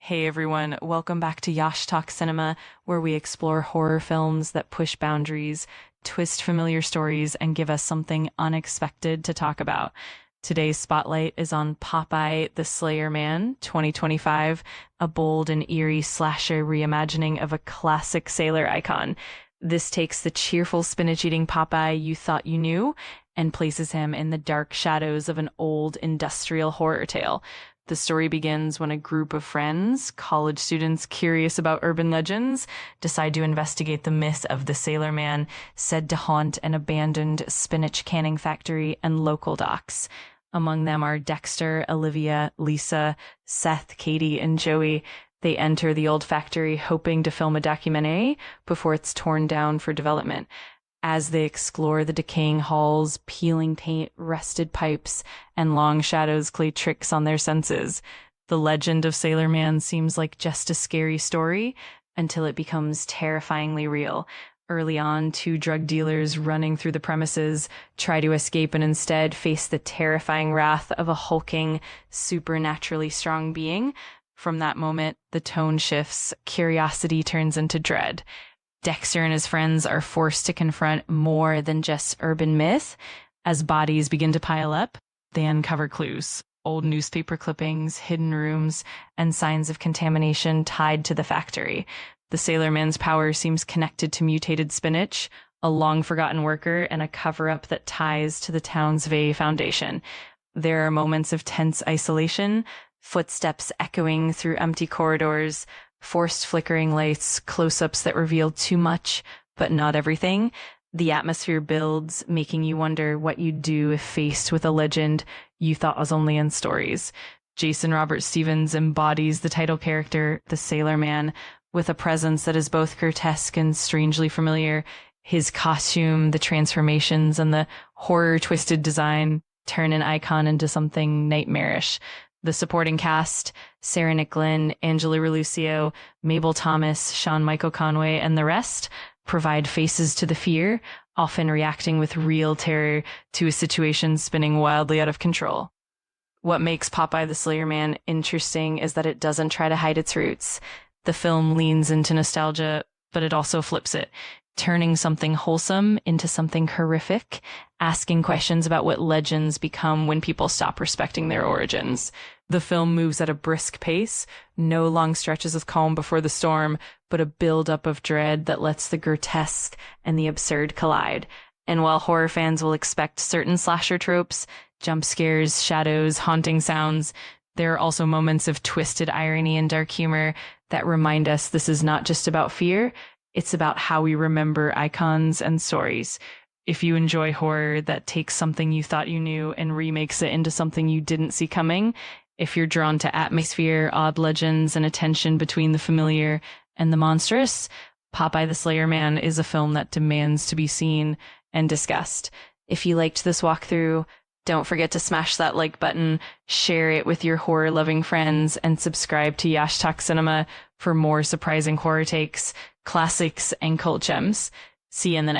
Hey everyone, welcome back to Yash Talks Cinema, where we explore horror films that push boundaries, twist familiar stories, and give us something unexpected to talk about. Today's spotlight is on Popeye the Slayer Man, 2025, a bold and eerie slasher reimagining of a classic sailor icon. This takes the cheerful spinach-eating Popeye you thought you knew and places him in the dark shadows of an old industrial horror tale. The story begins when a group of friends, college students curious about urban legends, decide to investigate the myth of the Sailor Man said to haunt an abandoned spinach canning factory and local docks. Among them are Dexter, Olivia, Lisa, Seth, Katie, and Joey. They enter the old factory hoping to film a documentary before it's torn down for development. As they explore the decaying halls, peeling paint, rusted pipes, and long shadows play tricks on their senses. The legend of Sailor Man seems like just a scary story until it becomes terrifyingly real. Early on, two drug dealers running through the premises try to escape and instead face the terrifying wrath of a hulking, supernaturally strong being. From that moment, the tone shifts, curiosity turns into dread. Dexter and his friends are forced to confront more than just urban myth. As bodies begin to pile up, they uncover clues, old newspaper clippings, hidden rooms, and signs of contamination tied to the factory. The Sailor Man's power seems connected to mutated spinach, a long-forgotten worker, and a cover-up that ties to the town's Vey foundation. There are moments of tense isolation, footsteps echoing through empty corridors, forced flickering lights, close-ups that reveal too much, but not everything. The atmosphere builds, making you wonder what you'd do if faced with a legend you thought was only in stories. Jason Robert Stevens embodies the title character, the Sailor Man, with a presence that is both grotesque and strangely familiar. His costume, the transformations, and the horror-twisted design turn an icon into something nightmarish. The supporting cast, Sarah Nicklin, Angela Relucio, Mabel Thomas, Sean Michael Conway, and the rest, provide faces to the fear, often reacting with real terror to a situation spinning wildly out of control. What makes Popeye the Slayer Man interesting is that it doesn't try to hide its roots. The film leans into nostalgia, but it also flips it, turning something wholesome into something horrific, asking questions about what legends become when people stop respecting their origins. The film moves at a brisk pace, no long stretches of calm before the storm, but a build-up of dread that lets the grotesque and the absurd collide. And while horror fans will expect certain slasher tropes, jump scares, shadows, haunting sounds, there are also moments of twisted irony and dark humor that remind us this is not just about fear, it's about how we remember icons and stories. If you enjoy horror that takes something you thought you knew and remakes it into something you didn't see coming, if you're drawn to atmosphere, odd legends, and a tension between the familiar and the monstrous, Popeye the Slayer Man is a film that demands to be seen and discussed. If you liked this walkthrough, don't forget to smash that like button, share it with your horror-loving friends, and subscribe to Yash Talks Cinema for more surprising horror takes, classics, and cult gems. See you in the next